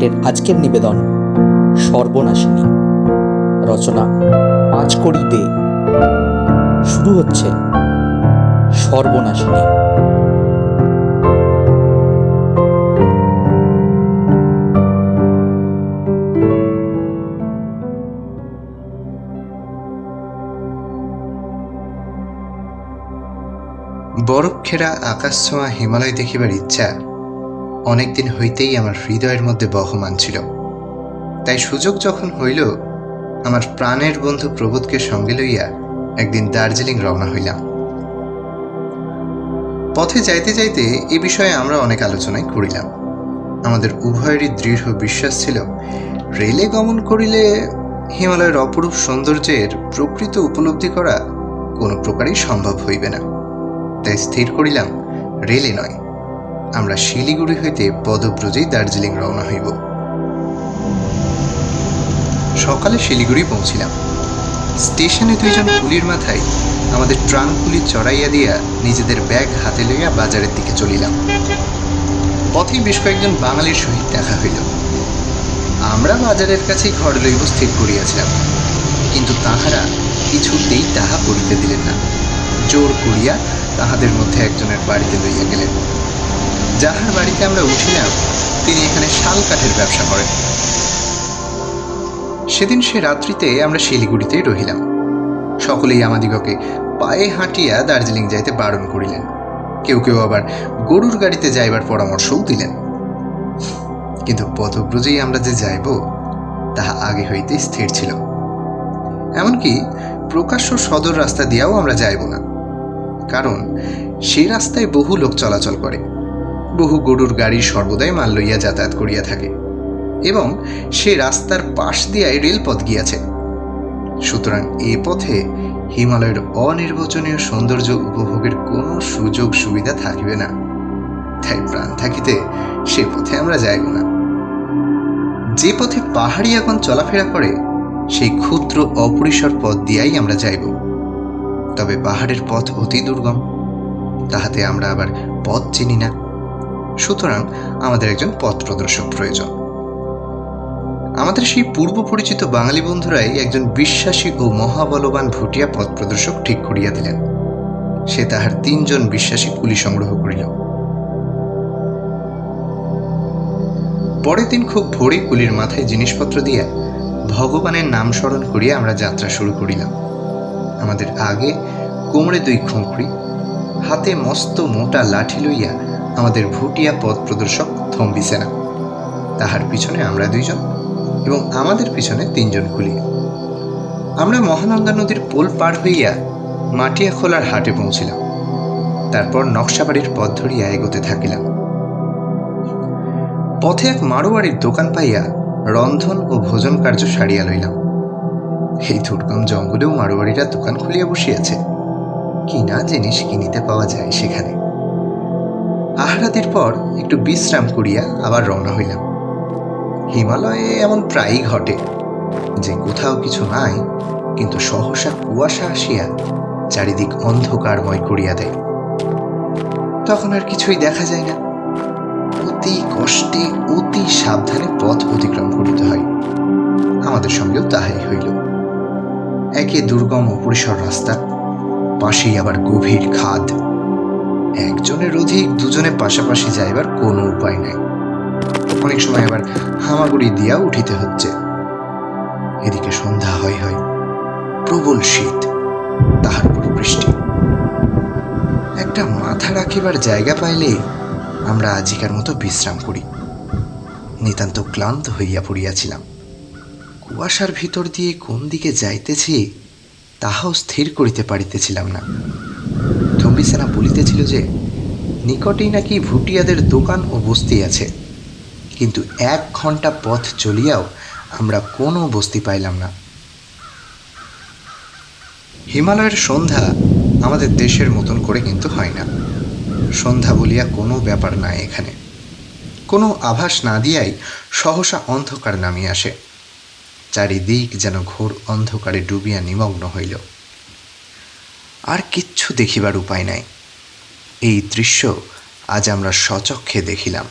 পাঠের আজকের নিবেদন সর্বনাশিনী, রচনা পাঁচকড়ি দে। শুরু হচ্ছে সর্বনাশিনী। বরফ ঘেরা আকাশ ছোঁয়া হিমালয় দেখিবার ইচ্ছা অনেকদিন হইতেই আমার হৃদয়ের মধ্যে বহমান ছিল। তাই সুযোগ যখন হইল, আমার প্রাণের বন্ধু প্রবোধকে সঙ্গে লইয়া একদিন দার্জিলিং রওনা হইলাম। পথে যাইতে যাইতে এ বিষয়ে আমরা অনেক আলোচনাই করিলাম। আমাদের উভয়েরই দৃঢ় বিশ্বাস ছিল, রেলে গমন করিলে হিমালয়ের অপরূপ সৌন্দর্যের প্রকৃত উপলব্ধি করা কোনো প্রকারই সম্ভব হইবে না। তাই স্থির করিলাম, রেলে নয়, আমরা শিলিগুড়ি হইতে পদব্রজেই দার্জিলিং রওনা হইব। সকালে শিলিগুড়ি পৌঁছিলাম। স্টেশনে দুইজন কুলির মাথায় আমাদের ট্রাঙ্কগুলি চড়াইয়া দিয়া নিজেদের ব্যাগ হাতে লইয়া বাজারের দিকে চলিলাম। পথেই বেশ কয়েকজন বাঙালির সহিত দেখা হইল। আমরা বাজারের কাছেই ঘর লইব স্থির করিয়াছিলাম, কিন্তু তাহারা কিছুতেই তাহা করিতে দিলেন না। জোর করিয়া তাহাদের মধ্যে একজনের বাড়িতে লইয়া গেলেন। যাহার বাড়িতে আমরা উঠিলাম, তিনি এখানে শাল কাঠের ব্যবসা করেন। সেদিন সে রাত্রিতে আমরা শিলিগুড়িতেই রহিলাম। সকলেই আমাদিগকে পায়ে হাঁটিয়া দার্জিলিং যাইতে বারণ করিলেন। কেউ কেউ আবার গরুর গাড়িতে যাইবার পরামর্শও দিলেন। কিন্তু পদব্রজেই আমরা যে যাইব তাহা আগে হইতে স্থির ছিল। এমনকি প্রকাশ্য সদর রাস্তা দিয়াও আমরা যাইব না, কারণ সেই রাস্তায় বহু লোক চলাচল করে, বহু গরুর গাড়ি সর্বদাই মাল লইয়া যাতায়াত করিয়া থাকে, এবং সে রাস্তার পাশ দিয়াই রেলপথ গিয়াছে। সুতরাং এ পথে হিমালয়ের অনির্বচনীয় সৌন্দর্য উপভোগের কোনো সুযোগ সুবিধা থাকিবে না। তাই প্রাণ থাকিতে সে পথে আমরা যাইব না। যে পথে পাহাড়িয়াগণ চলাফেরা করে সেই ক্ষুদ্র অপরিসর পথ দিয়াই আমরা যাইব। তবে পাহাড়ের পথ অতি দুর্গম, তাহাতে আমরা আবার পথ চিনি না। সুতরাং আমাদের একজন পথ প্রদর্শক প্রয়োজন। আমাদের সেই পূর্ব পরিচিত বাঙালি বন্ধুরাই একজন বিশ্বাসী ও মহাবলবান ভুটিয়া পথ প্রদর্শক ঠিক করিয়া দিলেন। সে তাহার 3 জন বিশ্বাসী কুলি সংগ্রহ করিল। পরের দিন খুব ভোরে কুলির মাথায় জিনিসপত্র দিয়া ভগবানের নাম স্মরণ করিয়া আমরা যাত্রা শুরু করিলাম। আমাদের আগে কোমরে 2 খোঁকড়ি, হাতে মস্ত মোটা লাঠি লইয়া আমাদের ভুটিয়া পথ প্রদর্শক থম্বিসেনা, তাহার পিছনে আমরা 2 জন এবং আমাদের পিছনে 3 জন কুলি। আমরা মহানন্দা নদীর পোল পার হইয়া মাটিয়া খোলার হাটে পৌঁছিলাম। তারপর নকশাবাড়ির পথ ধরিয়া এগোতে থাকিলাম। পথে এক মারোয়াড়ির দোকান পাইয়া রন্ধন ও ভোজন কার্য সারিয়া লইলাম। এই দুর্গম জঙ্গলেও মারোয়াড়িরা দোকান খুলিয়া বসিয়াছে। কিনা জিনিস কিনিতে পাওয়া যায় সেখানে। আহারাদির পর একটু বিশ্রাম করিয়া আবার রওনা হইলাম। হিমালয়ে এমন প্রায়ই ঘটে যে কোথাও কিছু নাই, কিন্তু সহসা কুয়াশা আসিয়া চারিদিক অন্ধকারময় করিয়া দেয়। তখন আর কিছুই দেখা যায় না। অতি কষ্টে অতি সাবধানে পথ অতিক্রম করিতে হয়। আমাদের সঙ্গেও তাহাই হইল। একে দুর্গম অপরিসর রাস্তা, পাশেই আবার গভীর খাদ। একজনের অধিক 2 জনে পাশাপাশি যাইবার কোনো উপায় নাই। অনেক সময় আবার হামাগুড়ি দিয়া উঠিতে হচ্ছে। এদিকে সন্ধ্যা হয়, প্রবল শীত, তাহার উপর বৃষ্টি। একটা মাথা রাখিবার জায়গা পাইলে আমরা আজিকার মতো বিশ্রাম করি। নিতান্ত ক্লান্ত হইয়া পড়িয়াছিলাম। কুয়াশার ভিতর দিয়ে কোন দিকে যাইতেছি তাহাও স্থির করিতে পারিতেছিলাম না। থম্বিসেনা বলিতেছিল যে নিকটেই নাকি ভুটিয়াদের দোকান ও বস্তি আছে, কিন্তু 1 ঘন্টা পথ চলিয়াও আমরা কোনো বস্তি পাইলাম না। হিমালয়ের সন্ধ্যা আমাদের দেশের মতন করে কিন্তু হয় না। সন্ধ্যা বলিয়া কোনো ব্যাপার নাই এখানে। কোনো আভাস না দিয়াই সহসা অন্ধকার নামিয়ে আসে। চারিদিক যেন ঘোর অন্ধকারে ডুবিয়া নিমগ্ন হইল। আর কিচ্ছু দেখিবার উপায় নাই। এই দৃশ্য আজ আমরা স্বচক্ষে দেখিলাম।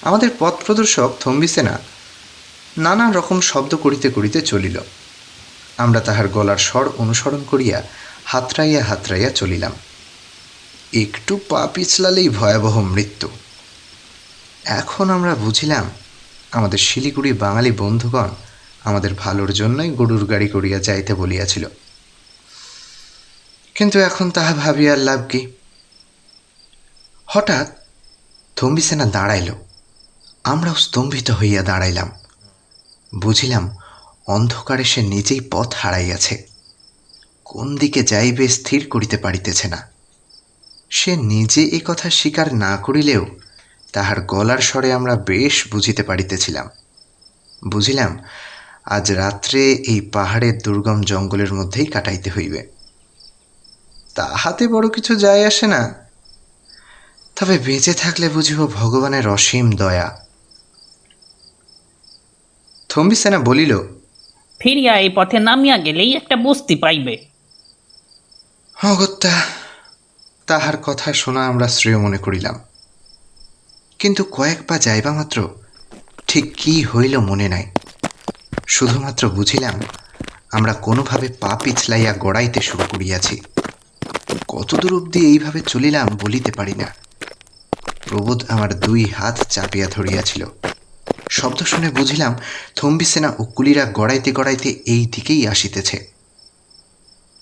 আমাদের পথ প্রদর্শক থম্বিসেনা নানান রকম শব্দ করিতে করিতে চলিল। আমরা তাহার গলার স্বর অনুসরণ করিয়া হাতড়াইয়া হাতড়াইয়া চলিলাম। একটু পা পিছলালেই ভয়াবহ মৃত্যু। এখন আমরা বুঝিলাম আমাদের শিলিগুড়ি বাঙালি বন্ধুগণ আমাদের ভালোর জন্যই গরুর গাড়ি করিয়া যাইতে বলিয়াছিল। কিন্তু এখন তাহা ভাবিয়ার লাভ কি? হঠাৎ থম্বিসেনা দাঁড়াইল। আমরাও স্তম্ভিত হইয়া দাঁড়াইলাম। বুঝিলাম অন্ধকারে সে নিজেই পথ হারাইয়াছে, কোন দিকে যাইবে স্থির করিতে পারিতেছে না। সে নিজে এ কথা স্বীকার না করিলেও তাহার গলার স্বরে আমরা বেশ বুঝিতে পারিতেছিলাম। বুঝিলাম আজ রাত্রে এই পাহাড়ের দুর্গম জঙ্গলের মধ্যেই কাটাইতে হইবে। তাহাতে বড় কিছু যায় আসে না, তবে বেঁচে থাকলে বুঝিব ভগবানের অসীম দয়া। থম্বিসেনা বলিল, ফিরিয়া এই পথে নামিয়া গেলেই একটা বস্তি পাইবে। অগত্যা তাহার কথা শোনা আমরা শ্রেয় মনে করিলাম। কিন্তু কয়েক পা যাইবা মাত্র ঠিক কি হইল মনে নাই। শুধুমাত্র বুঝিলাম আমরা কোনোভাবে পা পিছলাইয়া গড়াইতে শুরু করিয়াছি। কতদূর অবধি এইভাবে চলিলাম বলিতে পারি না। প্রবোধ আমার 2 হাত চাপিয়া ধরিয়াছিল। শব্দ শুনে বুঝিলাম থম্বিসেনা ও কুলিরা গড়াইতে গড়াইতে এই দিকেই আসিতেছে।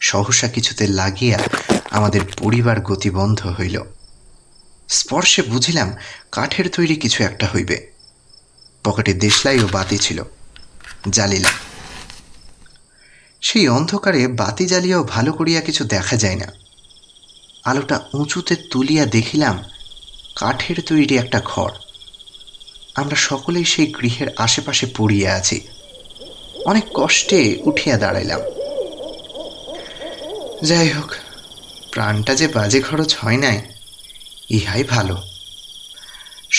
সহসা কিছুতে লাগিয়া আমাদের পরিবার গতি বন্ধ হইল। স্পর্শে বুঝিলাম কাঠের তৈরি কিছু একটা হইবে। পকেটে দেশলাই ও বাতি ছিল, জ্বালিলাম। সেই অন্ধকারে বাতি জ্বালিয়াও ভালো করিয়া কিছু দেখা যায় না। আলোটা উঁচুতে তুলিয়া দেখিলাম কাঠের তৈরি একটা ঘর। আমরা সকলেই সেই গৃহের আশেপাশে পড়িয়া আছি। অনেক কষ্টে উঠিয়া দাঁড়াইলাম। যাই হোক, প্রাণটা যে বাজে খরচ হয় নাই, ইহাই ভালো।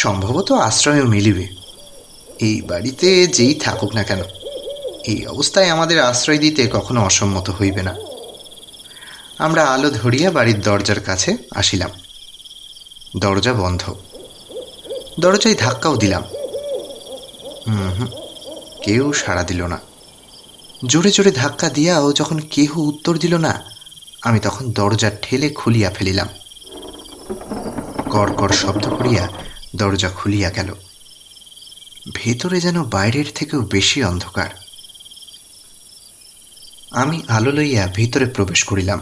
সম্ভবত আশ্রয়ও মিলিবে। এই বাড়িতে যেই থাকুক না কেন, এই অবস্থায় আমাদের আশ্রয় দিতে কখনো অসম্মত হইবে না। আমরা আলো ধরিয়া বাড়ির দরজার কাছে আসিলাম। দরজা বন্ধ। দরজায় ধাক্কাও দিলাম। কেউ সাড়া দিল না। জোরে জোরে ধাক্কা দিয়াও যখন কেহ উত্তর দিল না, আমি তখন দরজা ঠেলে খুলিয়া ফেলিলাম। কর কর শব্দ করিয়া দরজা খুলিয়া গেল। ভেতরে যেন বাইরের থেকেও বেশি অন্ধকার। আমি আলো লইয়া ভিতরে প্রবেশ করিলাম।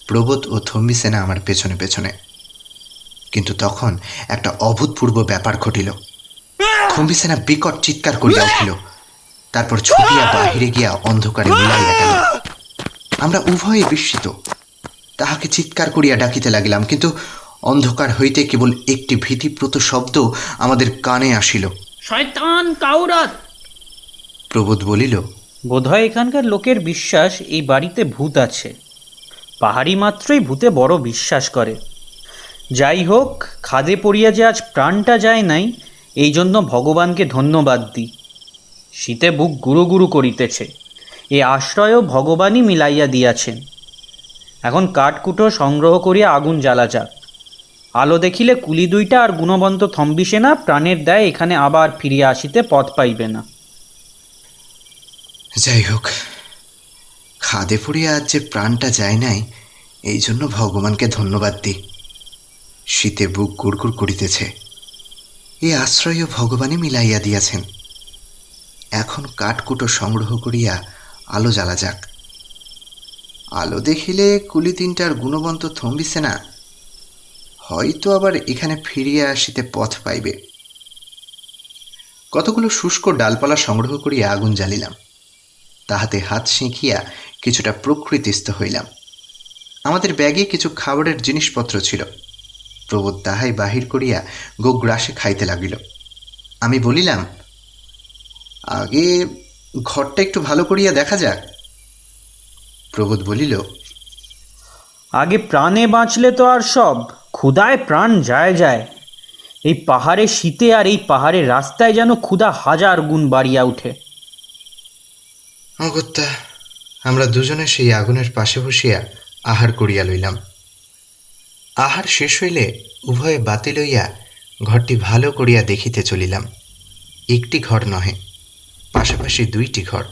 প্রবোধ ও থম্বিসেনা আমার পেছনে পেছনে। কিন্তু তখন একটা অভূতপূর্ব ব্যাপার ঘটিল। থম্বিসেনা বিকট চিৎকার করিয়া উঠিল, তারপর ছুটিয়া বাহিরে গিয়া অন্ধকারে মিলাইয়া গেল। আমরা উভয়ে বিস্মিত। তাহাকে চিৎকার করিয়া ডাকিতে লাগিলাম, কিন্তু অন্ধকার হইতে কেবল একটি ভীতিপ্রত শব্দ আমাদের কানে আসিল। শয়তান কাউরাত। প্রবোধ বলিল, বোধহয় এখানকার লোকের বিশ্বাস এই বাড়িতে ভূত আছে। পাহাড়ি মাত্রই ভূতে বড় বিশ্বাস করে। যাই হোক, খাদে পড়িয়া যে আজ প্রাণটা যায় নাই, এই জন্য ভগবানকে ধন্যবাদ দিই। শীতে বুক গুরু গুরু করিতেছে, এ আশ্রয়ও ভগবানই মিলাইয়া দিয়াছেন। এখন কাঠকুটো সংগ্রহ করিয়া আগুন জ্বালা যাক। আলো দেখিলে কুলি 2টা আর গুণবন্ত থম্বিসেনা প্রাণের দায় এখানে আবার ফিরিয়া আসিতে পথ পাইবে না। যাই হোক, খাদে পড়িয়া আজ যে প্রাণটা যায় নাই, এই জন্য ভগবানকে ধন্যবাদ দিই। শীতে বুক গুড়গুড় করিতেছে, এই আশ্রয়ও ভগবানই মিলাইয়া দিয়াছেন। এখন কাঠকুটো সংগ্রহ করিয়া আলো জ্বালা যাক। আলো দেখিলে কুলি 3টার গুণবন্ত থম্বিসেনা হয়তো আবার এখানে ফিরিয়া আসিতে পথ পাইবে। কতগুলো শুষ্ক ডালপালা সংগ্রহ করিয়া আগুন জ্বালিলাম। তাহাতে হাত সেঁকিয়া কিছুটা প্রকৃতিস্থ হইলাম। আমাদের ব্যাগে কিছু খাবারের জিনিসপত্র ছিল। প্রবোধ তাহাই বাহির করিয়া গোগ্রাসে খাইতে লাগিল। আমি বলিলাম, আগে ঘরটা একটু ভালো করিয়া দেখা যাক। প্রবোধ বলিল, আগে প্রাণে বাঁচলে তো আর সব, ক্ষুধায় প্রাণ যায় যায়। এই পাহাড়ে শীতে আর এই পাহাড়ের রাস্তায় যেন ক্ষুধা 1000 গুণ বাড়িয়া উঠে। অগত্যা আমরা দুজনে সেই আগুনের পাশে বসিয়া আহার করিয়া লইলাম। আহার শেষ হইলে উভয়ে বাতি লইয়া ঘরটি ভালো করিয়া দেখিতে চলিলাম। একটি ঘর নহে, পাশাপাশি দুইটি ঘর।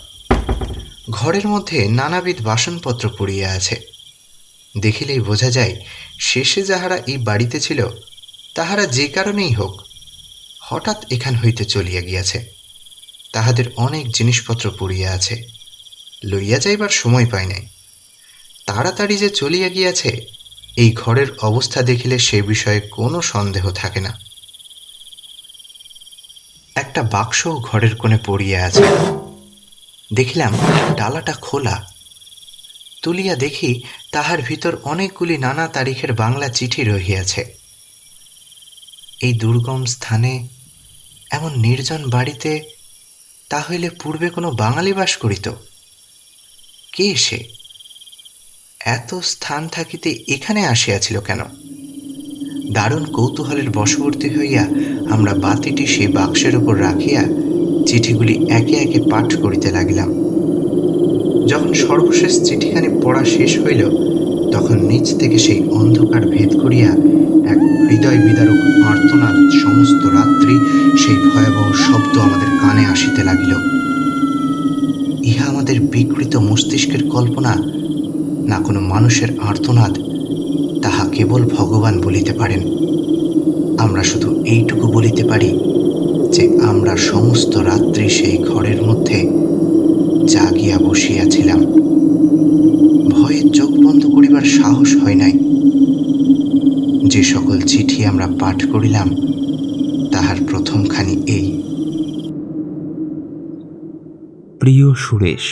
ঘরের মধ্যে নানাবিধ বাসনপত্র পড়িয়া আছে। দেখিলেই বোঝা যায় শেষে যাহারা এই বাড়িতে ছিল তাহারা যে কারণেই হোক হঠাৎ এখান হইতে চলিয়া গিয়াছে। তাহাদের অনেক জিনিসপত্র পড়িয়া আছে, লইয়া যাইবার সময় পায় নাই। তাড়াতাড়ি যে চলিয়া গিয়াছে এই ঘরের অবস্থা দেখিলে সে বিষয়ে কোনো সন্দেহ থাকে না। একটা বাক্সও ঘরের কোণে পড়িয়া আছে। দেখিলাম ডালাটা খোলা। তুলিয়া দেখি তাহার ভিতর অনেকগুলি নানা তারিখের বাংলা চিঠি রহিয়াছে। এই দুর্গম স্থানে এমন নির্জন বাড়িতে তাহলে পূর্বে কোনো বাঙালি বাস করিত? কে সে? এত স্থান থাকিতে এখানে আসিয়াছিল কেন? দারুণ কৌতূহলের বশবর্তী হইয়া আমরা বাতিটি সেই বাক্সের উপর রাখিয়া চিঠিগুলি একে একে পাঠ করিতে লাগিলাম। যখন সর্বশেষ চিঠিখানি পড়া শেষ হইল তখন নিচ থেকে সেই অন্ধকার ভেদ করিয়া এক হৃদয় বিদারক আর্তনাদ সমস্ত রাত্রি সেই ভয়াবহ শব্দ আমাদের কানে আসিতে লাগিল। ইহা আমাদের বিকৃত মস্তিষ্কের কল্পনা না কোনো মানুষের আর্তনাদ, তাহা কেবল ভগবান বলিতে পারেন। আমরা শুধু এইটুকু বলিতে পারি যে আমরা সমস্ত রাত্রি সেই ঘরের মধ্যে জাগিয়া বসিয়াছিলাম। ভয়ে চোখ বন্ধ করিবার সাহস হয় নাই। যে সকল চিঠি আমরা পাঠ করিলাম তাহার প্রথমখানি এই: প্রিয় সুরেশ,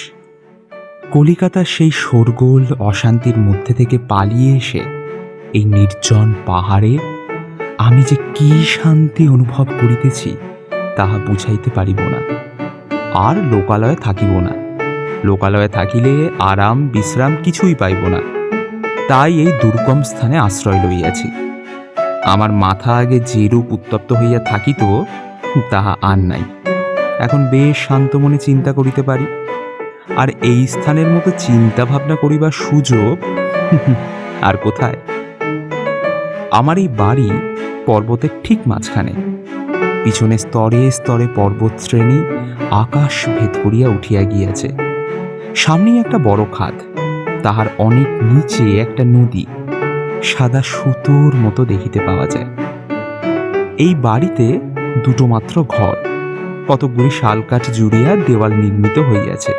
কলিকাতার সেই শোরগোল অশান্তির মধ্যে থেকে পালিয়ে এসে এই নির্জন পাহাড়ে আমি যে কি শান্তি অনুভব করিতেছি তাহা বুঝাইতে পারিব না। আর লোকালয়ে থাকিব না। লোকালয়ে থাকিলে আরাম বিশ্রাম কিছুই পাইব না। তাই এই দুর্গম স্থানে আশ্রয় লইয়াছি। আমার মাথা আগে যেরূপ উত্তপ্ত হইয়া থাকিত তাহা আর নাই। এখন বেশ শান্ত মনে চিন্তা করিতে পারি। আর এই স্থানের মতো চিন্তা ভাবনা করিবার সুযোগ আর কোথায়? আমার এই বাড়ি পর্বতের ঠিক মাঝখানে। পিছনে স্তরে স্তরে পর্বত শ্রেণী আকাশ ভেদ করিয়া উঠিয়া গিয়াছে। সামনেই একটা বড় খাদ, তাহার অনেক নিচে একটা নদী সাদা সুতোর মতো দেখিতে পাওয়া যায়। এই বাড়িতে দুটো মাত্র ঘর, কতকগুলি শালকাঠ জুড়িয়া দেওয়াল নির্মিত হইয়াছে।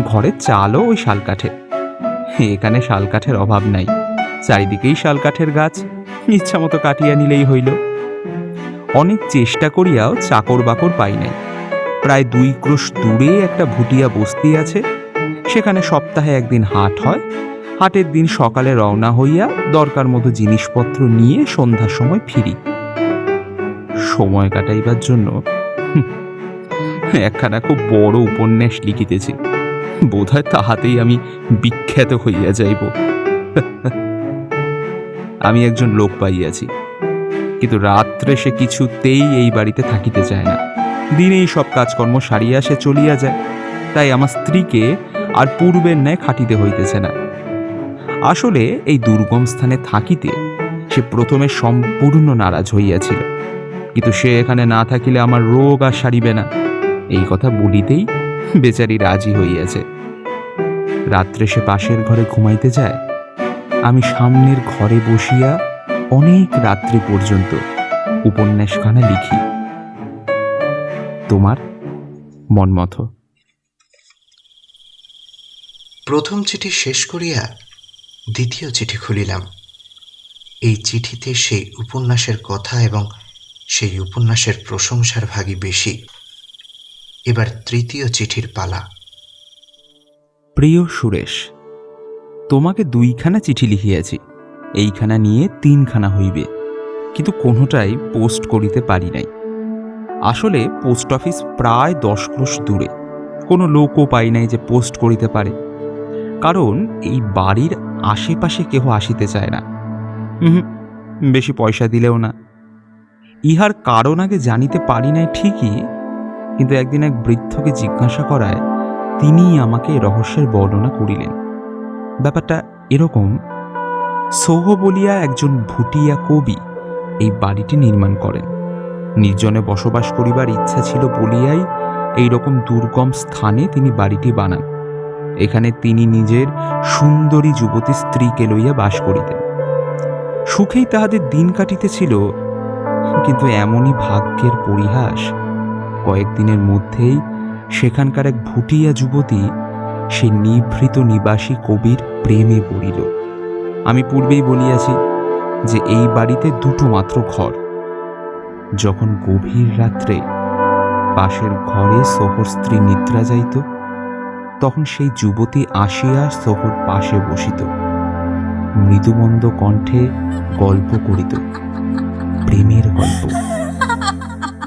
ঘরের চালও ওই শালকাঠের। এখানে শালকাঠের অভাব নাই, চারিদিকেই শালকাঠের গাছ, ইচ্ছা মতো কাটিয়া নিলেই হইল। অনেক চেষ্টা করিয়াও চাকর বাকর পাই নাই। প্রায় 2 ক্রোশ দূরে একটা ভুটিয়া বস্তি আছে, সেখানে সপ্তাহে একদিন হাট হয়। হাটের দিন সকালে রওনা হইয়া দরকার মতো জিনিসপত্র নিয়ে সন্ধ্যার সময় ফিরি। সময় কাটাইবার জন্য একখানা খুব বড় উপন্যাস লিখিতেছি। বোধহয় তাহাতেই আমি বিখ্যাত হইয়া যাইব। আমি একজন লোক পাইয়াছি, কিন্তু রাত্রে সে কিছুতেই এই বাড়িতে থাকিতে চায় না। দিনেই সব কাজকর্ম সারিয়া সে চলিয়া যায়। তাই আমার স্ত্রীকে আর পূর্বের ন্যায় খাটিতে হইতেছে না। আসলে এই দুর্গম স্থানে থাকিতে সে প্রথমে সম্পূর্ণ নারাজ হইয়াছিল, কিন্তু সে এখানে না থাকিলে আমার রোগ আর সারিবে না, এই কথা বলিতেই বেচারি রাজি হইয়াছে। রাত্রে সে পাশের ঘরে ঘুমাইতে যায়। আমি সামনের ঘরে বসিয়া অনেক রাত্রি পর্যন্ত উপন্যাসখানা লিখি। তোমার মনমথ। প্রথম চিঠি শেষ করিয়া দ্বিতীয় চিঠি খুলিলাম। এই চিঠিতে সেই উপন্যাসের কথা এবং সেই উপন্যাসের প্রশংসার ভাগই বেশি। এবার তৃতীয় চিঠির পালা। প্রিয় সুরেশ, তোমাকে 2খানা চিঠি লিখিয়াছি। এইখানা নিয়ে 3খানা হইবে, কিন্তু কোনোটাই পোস্ট করিতে পারি নাই। আসলে পোস্ট অফিস প্রায় 10 ক্রোশ দূরে। কোনো লোকও পাই নাই যে পোস্ট করিতে পারে, কারণ এই বাড়ির আশেপাশে কেহ আসিতে চায় না। বেশি পয়সা দিলেও না। ইহার কারণ আগে জানিতে পারি নাই ঠিকই, কিন্তু একদিন এক বৃদ্ধকে জিজ্ঞাসা করায় তিনি আমাকে রহস্যের বর্ণনা করিলেন। ব্যাপারটা এরকম: সৌহ বলিয়া একজন ভুটিয়া কবি এই বাড়িটি নির্মাণ করেন। নির্জনে বসবাস করিবার ইচ্ছা ছিল বলিয়াই এই রকম দুর্গম স্থানে তিনি বাড়িটি বানান। এখানে তিনি নিজের সুন্দরী যুবতী স্ত্রীকে লইয়া বাস করিতেন। সুখেই তাহাদের দিন কাটিতেছিল, কিন্তু এমনই ভাগ্যের পরিহাস, কয়েকদিনের মধ্যেই সেখানকার এক ভুটিয়া যুবতী সেই নিভৃত নিবাসী কবির প্রেমে পড়িল। আমি পূর্বেই বলিয়াছি যে এই বাড়িতে দুটো মাত্র ঘর। যখন গভীর রাত্রে পাশের ঘরে সোহর স্ত্রী নিদ্রা যাইত, তখন সেই যুবতী আসিয়া সোহর পাশে বসিত, মৃদুমন্দ কণ্ঠে গল্প করিত, প্রেমের গল্প।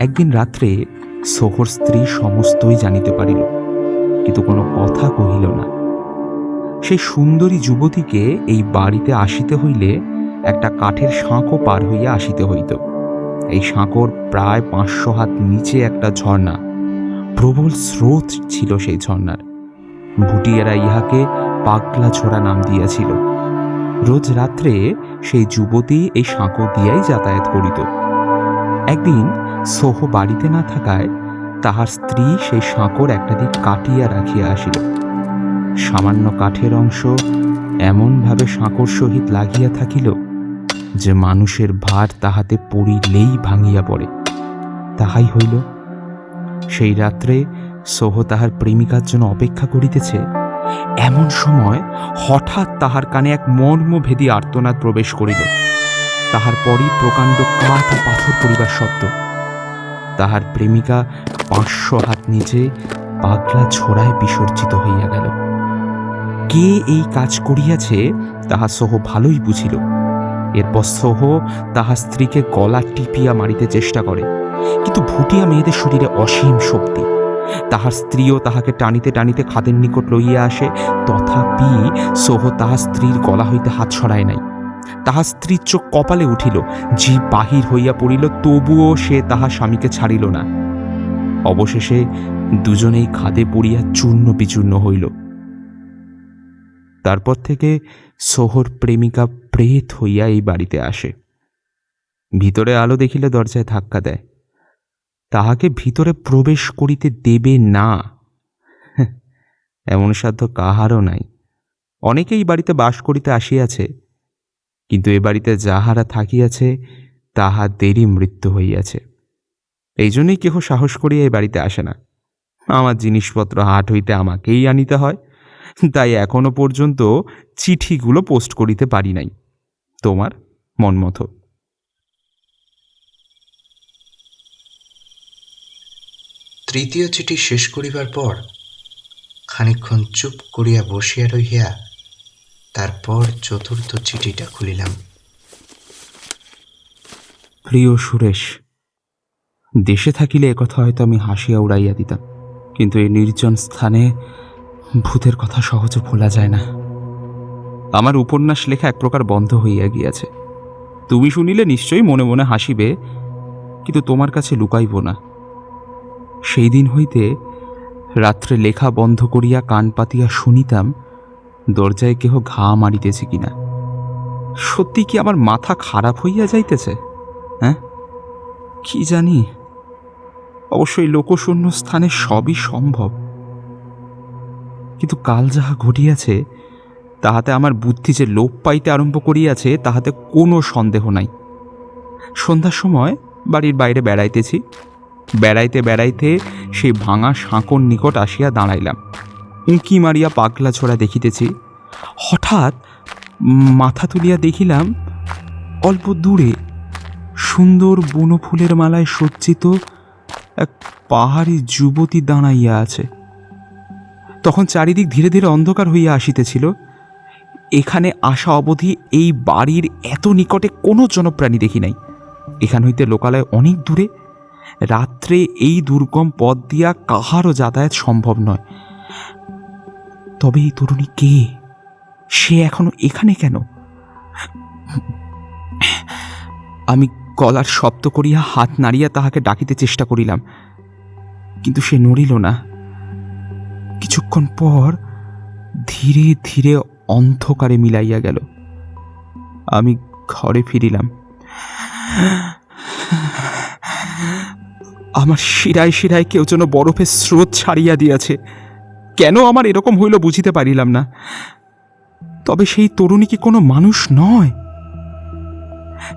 একদিন রাত্রে সোহর স্ত্রী সমস্তই জানিতে পারিল, কিন্তু কোনো কথা কহিল না। সেই সুন্দরী যুবতীকে এই বাড়িতে আসিতে হইলে একটা কাঠের সাঁকো পার হইয়া আসিতে হইত। এই সাঁকোর প্রায় 500 হাত নিচে একটা ঝর্ণা, প্রবল স্রোত ছিল সেই ঝর্ণার। ভুটিয়ারা ইহাকে পাগলা ছোড়া নাম দিয়াছিল। রোজ রাত্রে সেই যুবতী এই সাঁকো দিয়াই যাতায়াত করিত। একদিন সোহ বাড়িতে না থাকায় তাহার স্ত্রী সেই সাঁকোর একটা দিক কাটিয়া রাখিয়া আসিল। সামান্য কাঠের অংশ এমনভাবে সাঁকোর সহিত লাগিয়া থাকিল যে মানুষের ভার তাহাতে পড়িলেই ভাঙিয়া পড়ে। তাহাই হইল। সেই রাত্রে সোহ তাহার প্রেমিকার জন্য অপেক্ষা করিতেছে, এমন সময় হঠাৎ তাহার কানে এক মর্মভেদী আর্তনাদ প্রবেশ করিল। তাহার পরই প্রকাণ্ড কাঠ ও পাথর পড়িবার শব্দ। তাহার প্রেমিকা 500 হাত নিচে পাগলা ছোড়ায় বিসর্জিত হইয়া গেল। কে এই কাজ করিয়াছে তাহা সোহ ভালোই বুঝিল। এরপর সোহ তাহার স্ত্রীকে গলা টিপিয়া মারিতে চেষ্টা করে, কিন্তু ভুটিয়া মেয়েদের শরীরে অসীম শক্তি। তাহার স্ত্রীও তাহাকে টানিতে টানিতে খাদের নিকট লইয়া আসে, তথাপি সোহ তাহার স্ত্রীর গলা হইতে হাত সরায় নাই। তাহার স্ত্রীর চোখ কপালে উঠিল, জিভ বাহির হইয়া পড়িল, তবুও সে তাহার স্বামীকে ছাড়িল না। অবশেষে দুজনেই খাদে পড়িয়া চূর্ণ বিচূর্ণ হইল। তারপর থেকে সোহর প্রেমিকা প্রেত হইয়া এই বাড়িতে আসে। ভিতরে আলো দেখিলে দরজায় ধাক্কা দেয়, তাহাকে ভিতরে প্রবেশ করিতে দেবে না এমন সাধ্য কাহারও নাই। অনেকেই বাড়িতে বাস করিতে আসিয়াছে, কিন্তু এ বাড়িতে যাহারা থাকিয়াছে তাহাদেরই মৃত্যু হইয়াছে। এই জন্যই কেহ সাহস করিয়া এই বাড়িতে আসে না। আমার জিনিসপত্র হাট হইতে আমাকেই আনিতে হয়, তাই এখনো পর্যন্ত চিঠিগুলো পোস্ট করিতে পারি নাই। তোমার মন মতো। তৃতীয় চিঠি শেষ করিবার পর খানিকক্ষণ চুপ করিয়া বসিয়া রহিয়া তারপর চতুর্থ চিঠিটা খুলিলাম। প্রিয় সুরেশ, দেশে থাকিলে একথা হয়তো আমি হাসিয়া উড়াইয়া দিতাম, কিন্তু এই নির্জন স্থানে ভূতের কথা সহজে ভোলা যায় না। আমার উপন্যাস লেখা এক প্রকার বন্ধ হইয়া গিয়াছে। তুমি শুনিলে নিশ্চয়ই মনে মনে হাসিবে, কিন্তু তোমার কাছে লুকাইব না। সেই দিন হইতে রাত্রে লেখা বন্ধ করিয়া কান পাতিয়া শুনিতাম দরজায় কেহ ঘা মারিতেছে কিনা। সত্যি কি আমার মাথা খারাপ হইয়া যাইতেছে? হ্যাঁ, কি জানি। অবশ্যই লোকশূন্য স্থানে সবই সম্ভব, কিন্তু কাল যাহা ঘটিয়াছে তাহাতে আমার বুদ্ধি যে লোপ পাইতে আরম্ভ করিয়াছে তাহাতে কোনো সন্দেহ নাই। সন্ধ্যার সময় বাড়ির বাইরে বেড়াইতেছি। বেড়াইতে বেড়াইতে সেই ভাঙা সাঁকোর নিকট আসিয়া দাঁড়াইলাম। উঁকি মারিয়া পাগলা ছোড়া দেখিতেছি। হঠাৎ মাথা তুলিয়া দেখিলাম অল্প দূরে সুন্দর বনফুলের মালায় সজ্জিত এক পাহাড়ি যুবতী দাঁড়াইয়া আছে। তখন চারিদিক ধীরে ধীরে অন্ধকার হইয়া আসিতেছিল। এখানে আসা অবধি এই বাড়ির এত নিকটে কোনো জনপ্রাণী দেখি নাই। এখান হইতে লোকালয় অনেক দূরে। রাত্রে এই দুর্গম পথ দিয়া কাহারও যাতায়াত সম্ভব নয়। তবে এই তরুণী কে? সে এখনো এখানে কেন? আমি গলার শব্দ করিয়া হাত নাড়িয়া তাহাকে ডাকিতে চেষ্টা করিলাম, কিন্তু সে নড়িল না। কিছুক্ষণ পর ধীরে ধীরে অন্ধকারে মিলাইয়া গেল। আমি ঘরে ফিরিলাম। আমার শিরায় শিরায় কেউ যেন বরফের স্রোত ছাড়িয়া দিয়াছে। কেন আমার এরকম হইল বুঝিতে পারিলাম না। তবে সেই তরুণী কি কোনো মানুষ নয়?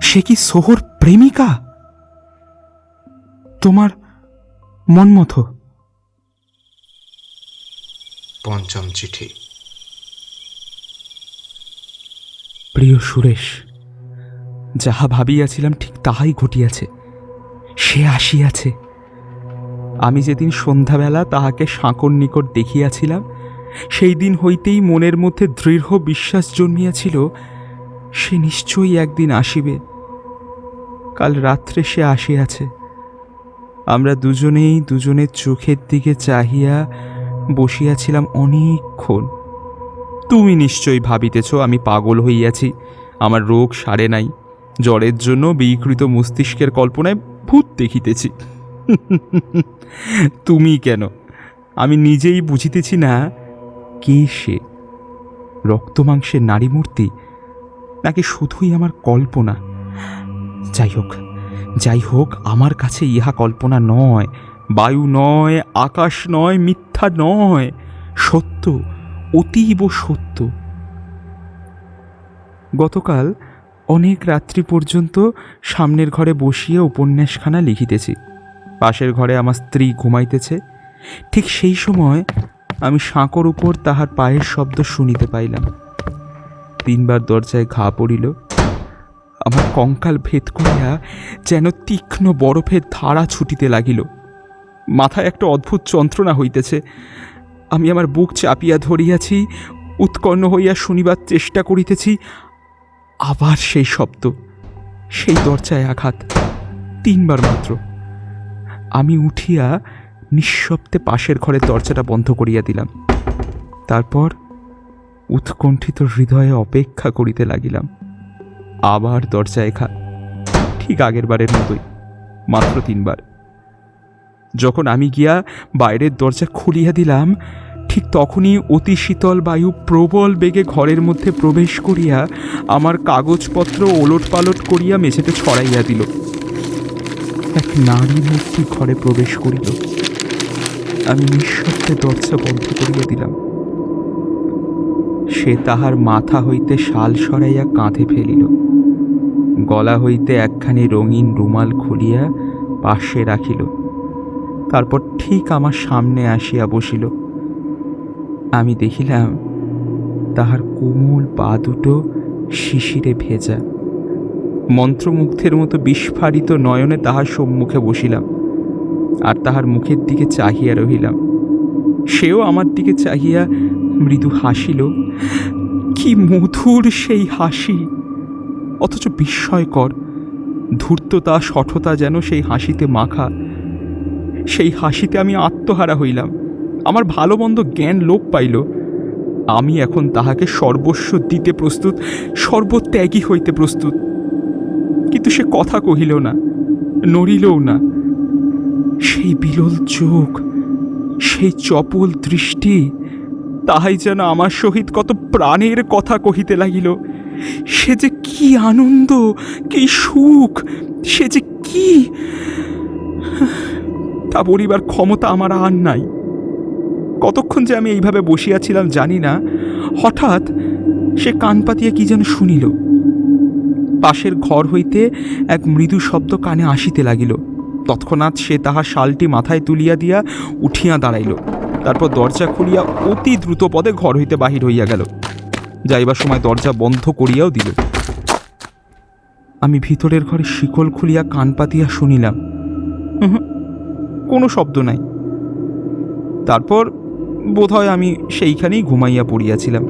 সে কি সোহর প্রেমিকা? তোমার মন মতো। পঞ্চম চিঠি। প্রিয় সুরেশ, যাহা ভাবিয়াছিলাম ঠিক তাহাই ঘটিয়াছে। সে আসিয়াছে। আমি যেদিন সন্ধ্যাবেলা তাহাকে সাঁকোর নিকট দেখিয়াছিলাম, সেই দিন হইতেই মনের মধ্যে দৃঢ় বিশ্বাস জন্মিয়াছিল সে নিশ্চয়ই একদিন আসিবে। কাল রাত্রে সে আসিয়াছে। আমরা দুজনেই দুজনের চোখের দিকে চাহিয়া বসিয়াছিলাম অনেকক্ষণ। তুমি নিশ্চয়ই ভাবিতেছ আমি পাগল হইয়াছি, আমার রোগ সারে নাই, জ্বরের জন্য বিকৃত মস্তিষ্কের কল্পনায় ভূত দেখিতেছি। তুমি কেন, আমি নিজেই বুঝিতেছি না কে সে। রক্তমাংসের নারী মূর্তি নাকি শুধুই আমার কল্পনা? যাই হোক, আমার কাছে ইহা কল্পনা নয়, বায়ু নয়, আকাশ নয়, মিথ্যা নয়, সত্য, অতীব সত্য। গতকাল অনেক রাত্রি পর্যন্ত সামনের ঘরে বসিয়া উপন্যাসখানা লিখিতেছি। পাশের ঘরে আমার স্ত্রী ঘুমাইতেছে। ঠিক সেই সময় আমি সাঁকোর উপর তাহার পায়ের শব্দ শুনিতে পাইলাম। 3 বার দরজায় ঘা পড়িল। আমার কঙ্কাল ভেদ করিয়া যেন তীক্ষ্ণ বরফের ধারা ছুটিতে লাগিল। মাথায় একটা অদ্ভুত যন্ত্রণা হইতেছে। আমি আমার বুক চাপিয়া ধরিয়াছি, উৎকণ্ঠ হইয়া শুনিবার চেষ্টা করিতেছি। আবার সেই শব্দ, সেই দরজায় আঘাত, 3 বার মাত্র। আমি উঠিয়া নিঃশব্দে পাশের ঘরের দরজাটা বন্ধ করিয়া দিলাম। তারপর উৎকণ্ঠিত হৃদয়ে অপেক্ষা করিতে লাগিলাম। আবার দরজায় ঘা, ঠিক আগের বারের মতোই, মাত্র 3 বার। যখন আমি গিয়া বাইরের দরজা খুলিয়া দিলাম, ঠিক তখনই অতি শীতল বায়ু প্রবল বেগে ঘরের মধ্যে প্রবেশ করিয়া আমার কাগজপত্র ওলট পালট করিয়া মেঝেতে ছড়াইয়া দিল। এক নারী মূর্তি ঘরে প্রবেশ করিল। আমি নিঃশব্দে দরজা বন্ধ করিয়া দিলাম। সে তাহার মাথা হইতে শাল সরাইয়া কাঁধে ফেলিল। গলা হইতে একখানি রঙিন রুমাল খুলিয়া পাশে রাখিল। তারপর ঠিক আমার সামনে আসিয়া বসিল। আমি দেখিলাম তাহার কোমল পা দুটো শিশিরে ভেজা। মন্ত্রমুগ্ধের মতো বিস্ফারিত নয়নে তাহার সম্মুখে বসিলাম আর তাহার মুখের দিকে চাহিয়া রহিলাম। সেও আমার দিকে চাহিয়া মৃদু হাসিল। কি মধুর সেই হাসি, অথচ বিস্ময়কর। ধূর্ততা, শঠতা যেন সেই হাসিতে মাখা। সেই হাসিতে আমি আত্মহারা হইলাম। আমার ভালো মন্দ জ্ঞান লোপ পাইল। আমি এখন তাহাকে সর্বস্ব দিতে প্রস্তুত, সর্বত্যাগী হইতে প্রস্তুত। কিন্তু সে কথা কহিল না, নড়িলও না। সেই বিলল চোখ, সেই চপল দৃষ্টি, তাহাই যেন আমার সহিত কত প্রাণের কথা কহিতে লাগিল। সে যে কি আনন্দ, কি সুখ, সে যে কি, তা বলিবার ক্ষমতা আমার আর নাই। কতক্ষণ যে আমি এইভাবে বসিয়াছিলাম জানি না। হঠাৎ সে কান পাতিয়া কি যেন শুনিল। পাশের ঘর হইতে এক মৃদু শব্দ কানে আসিতে লাগিল। তৎক্ষণাৎ সে তাহার শালটি মাথায় তুলিয়া দিয়া উঠিয়া দাঁড়াইল। তারপর দরজা খুলিয়া অতি দ্রুত পদে ঘর হইতে বাহির হইয়া গেল। যাইবার সময় দরজা বন্ধ করিয়াও দিল। আমি ভিতরের ঘরে শিকল খুলিয়া কান পাতিয়া শুনিলাম, কোনো শব্দ নাই। তারপর বোধহয় আমি সেইখানেই ঘুমাইয়া পড়িয়াছিলাম।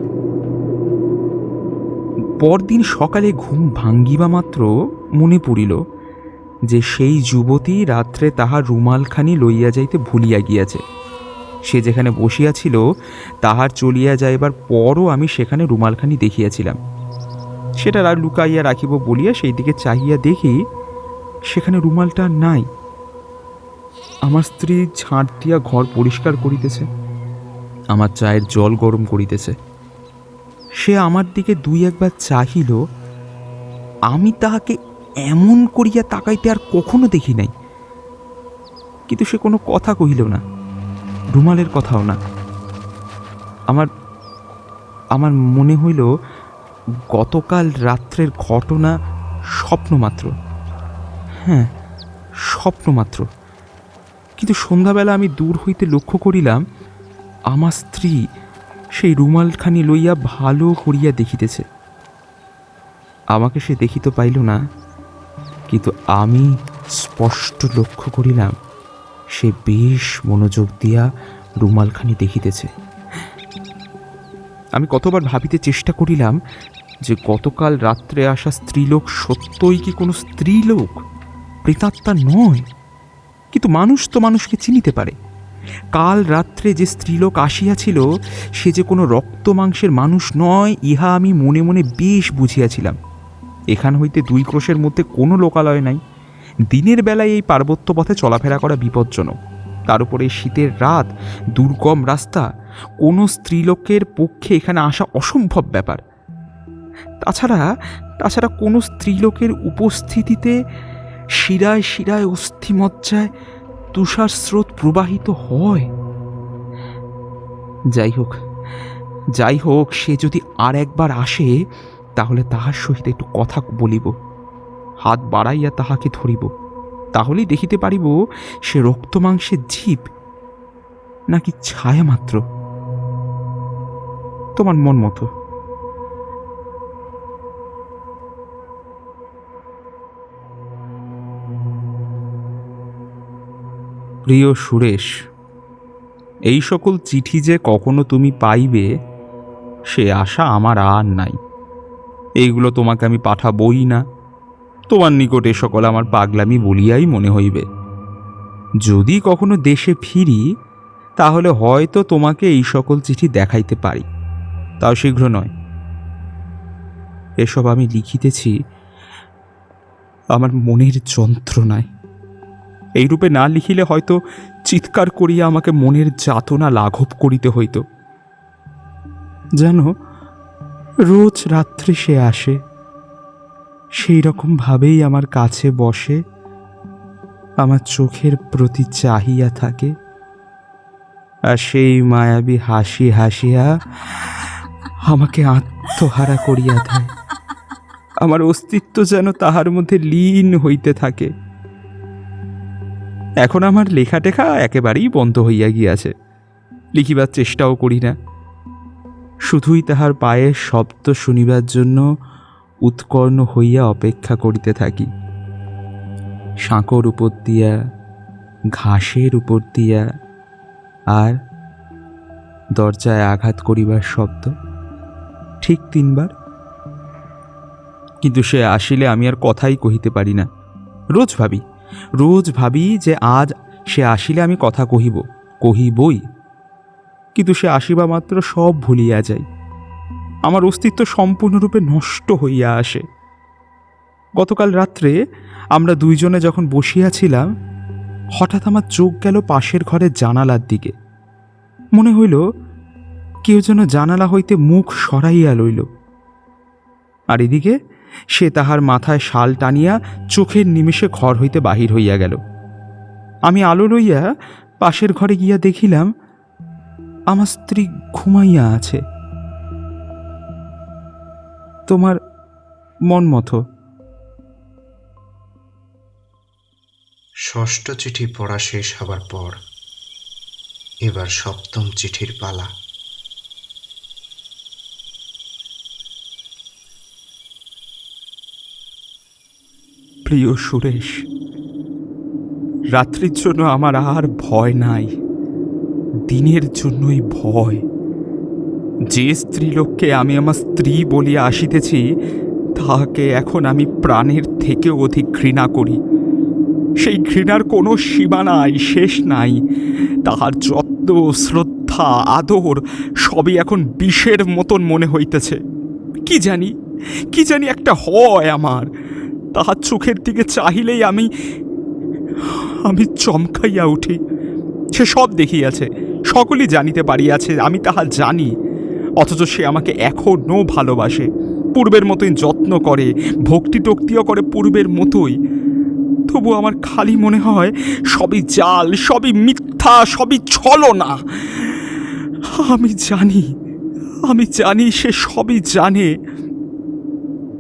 পরদিন সকালে ঘুম ভাঙ্গিবা মাত্র মনে পড়িল যে সেই যুবতী রাত্রে তাহার রুমালখানি লইয়া যাইতে ভুলিয়া গিয়াছে। সে যেখানে বসিয়াছিল তাহার চলিয়া যাইবার পরও আমি সেখানে রুমালখানি দেখিয়াছিলাম। সেটা আর লুকাইয়া রাখিব বলিয়া সেই দিকে চাহিয়া দেখি সেখানে রুমালটা নাই। আমার স্ত্রী ঝাঁট দিয়া ঘর পরিষ্কার করিতেছে, আমার চায়ের জল গরম করিতেছে। সে আমার দিকে 2-1 বার চাহিল। আমি তাহাকে এমন করিয়া তাকাইতে আর কখনো দেখি নাই। কিন্তু সে কোনো কথা কহিল না, রুমালের কথাও না। আমার আমার মনে হইল গতকাল রাত্রের ঘটনা স্বপ্ন মাত্র। হ্যাঁ, স্বপ্ন মাত্র। কিন্তু সন্ধ্যাবেলা আমি দূর হইতে লক্ষ্য করিলাম আমার স্ত্রী সেই রুমালখানি লইয়া ভালো করিয়া দেখিতেছে। আমাকে সে দেখিতে পাইল না, কিন্তু আমি স্পষ্ট লক্ষ্য করিলাম সে বেশ মনোযোগ দিয়া রুমালখানি দেখিতেছে। আমি কতবার ভাবিতে চেষ্টা করিলাম যে গতকাল রাত্রে আসা স্ত্রীলোক সত্যই কি কোনো স্ত্রীলোক, প্রেতাত্মা নয়। কিন্তু মানুষ তো মানুষকে চিনিতে পারে। কাল রাত্রে যে স্ত্রীলোক আসিয়াছিল সে যে কোনো রক্ত মাংসের মানুষ নয়, ইহা আমি মনে মনে বেশ বুঝিয়াছিলাম। এখান হইতে 2 ক্রোশের মধ্যে কোনো লোকালয় নাই। দিনের বেলায় এই পার্বত্য পথে চলাফেরা করা বিপজ্জনক, তার উপরে শীতের রাত, দুর্গম রাস্তা, কোনো স্ত্রীলোকের পক্ষে এখানে আসা অসম্ভব ব্যাপার। তাছাড়া কোনো স্ত্রীলোকের উপস্থিতিতে শিরায় শিরায় অস্থিমজ্জায় তুষার স্রোত প্রবাহিত হয়। যাই হোক, সে যদি আর একবার আসে তাহলে তাহার সহিত একটু কথা বলিব, হাত বাড়াইয়া তাহাকে ধরিব, তাহলেই দেখিতে পারিব সে রক্ত মাংসের জীব নাকি ছায়া মাত্র। তোমার মন মতো। প্রিয় সুরেশ, এই সকল চিঠি যে কখনো তুমি পাইবে সে আশা আমার আর নাই। এইগুলো তোমাকে আমি পাঠাবই না। তোমার নিকট এ সকল আমার পাগলামি বলিয়াই মনে হইবে। যদি কখনো দেশে ফিরি তাহলে হয়তো তোমাকে এই সকল চিঠি দেখাইতে পারি, তাও শীঘ্র নয়। এসব আমি লিখিতেছি আমার মনের যন্ত্রণায়। এইরূপে না লিখিলে হয়তো চিৎকার করিয়া আমাকে মনের যাতনা লাঘব করিতে হইত। জানো, রোজ রাত্রে সে আসে, সেই রকম ভাবেই আমার কাছে বসে, আমার চোখের প্রতি চাহিয়া থাকে, আর সেই মায়াবী হাসি হাসিয়া আমাকে আত্মহারা করিয়া দেয়। আমার অস্তিত্ব যেন তাহার মধ্যে লীন হইতে থাকে। এখন আমার লেখাটেখা একেবারেই বন্ধ হইয়া গিয়াছে, লিখিবার চেষ্টাও করি না। শুধুই তাহার পায়ের শব্দ শুনিবার জন্য উৎকর্ণ হইয়া অপেক্ষা করিতে থাকি। সাঁকোর উপর দিয়া, ঘাসের উপর দিয়া, আর দরজায় আঘাত করিবার শব্দ, ঠিক 3 বার। কিন্তু সে আসিলে আমি আর কথাই কহিতে পারি না। রোজ ভাবি যে আজ সে আসিলে আমি কথা কহিবই, কিন্তু সে আসিবা মাত্র সব ভুলিয়া যাই। আমার অস্তিত্ব সম্পূর্ণরূপে নষ্ট হইয়া আসে। গতকাল রাত্রে আমরা 2 জনে যখন বসিয়াছিলাম, হঠাৎ আমার চোখ গেল পাশের ঘরের জানালার দিকে। মনে হইল কেউ যেন জানালা হইতে মুখ সরাইয়া লইল, আর এদিকে সে তাহার মাথায় শাল টানিয়া চোখের নিমেষে ঘর হইতে বাহির হইয়া গেল। আমি আলো লইয়া পাশের ঘরে গিয়া দেখিলাম আমার স্ত্রী ঘুমাইয়া আছে। তোমার মন মতো। 6ষ্ঠ চিঠি পড়া শেষ হবার পর এবার 7ম চিঠির পালা। প্রিয় সুরেশ, রাত্রির জন্য আমার আর ভয় নাই, দিনের জন্যই ভয়। যে স্ত্রীলোককে আমি আমার স্ত্রী বলিয়া আসিতেছি তাহাকে এখন আমি প্রাণের থেকেও অধিক ঘৃণা করি। সেই ঘৃণার কোনো সীমা নাই, শেষ নাই। তাহার যত্ন, শ্রদ্ধা, আদর সবই এখন বিষের মতন মনে হইতেছে। কি জানি একটা হয় আমার। তাহার চোখের দিকে চাহিলেই আমি চমকাইয়া উঠি। সে সব দেখিয়াছে, সকলই জানিতে পারিয়াছে, আমি তাহা জানি। অথচ সে আমাকে এখনও ভালোবাসে, পূর্বের মতোই যত্ন করে, ভক্তি টক্তিও করে পূর্বের মতোই। তবু আমার খালি মনে হয় সবই জাল, সবই মিথ্যা, সবই ছলনা। আমি জানি সে সবই জানে।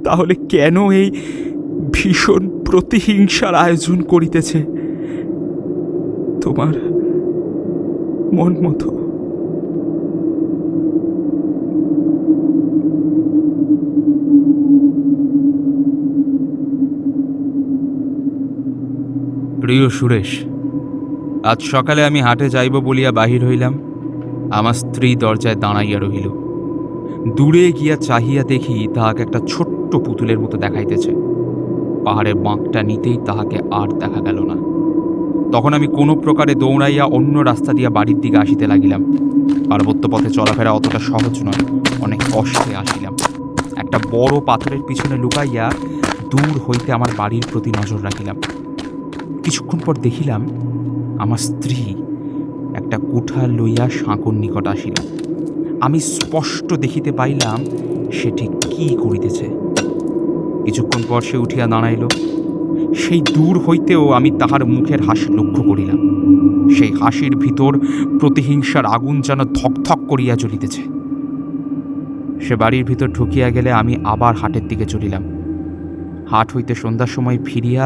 তাহলে কেন এই ভীষণ প্রতিহিংসার আয়োজন করিতেছে? তোমার মন মতো। প্রিয় সুরেশ, আজ সকালে আমি হাটে যাইব বলিয়া বাহির হইলাম। আমার স্ত্রী দরজায় দাঁড়াইয়া রহিল। দূরে গিয়া চাহিয়া দেখি তাহাকে একটা ছোট্ট পুতুলের মতো দেখাইতেছে। পাহাড়ের বাঁকটা নিতেই তাহাকে আর দেখা গেল না। তখন আমি কোনো প্রকারে দৌড়াইয়া অন্য রাস্তা দিয়া বাড়ির দিকে আসিতে লাগিলাম। পার্বত্য পথে চলাফেরা অতটা সহজ নয়, অনেক কষ্টে আসিলাম। একটা বড় পাথরের পিছনে লুকাইয়া দূর হইতে আমার বাড়ির প্রতি নজর রাখিলাম। কিছুক্ষণ পর দেখিলাম আমার স্ত্রী একটা কুঠার লইয়া সাঁকোর নিকট আসিল। আমি স্পষ্ট দেখিতে পাইলাম সে ঠিক কি করিতেছে। কিছুক্ষণ পর সে উঠিয়া দাঁড়াইল। সেই দূর হইতেও আমি তাহার মুখের হাসি লক্ষ্য করিলাম। সেই হাসির ভিতর প্রতিহিংসার আগুন যেন ধকধক করিয়া জ্বলিতেছে। সে বাড়ির ভিতর ঢুকিয়া গেলে আমি আবার হাটের দিকে চলিলাম। হাট হইতে সন্ধ্যার সময় ফিরিয়া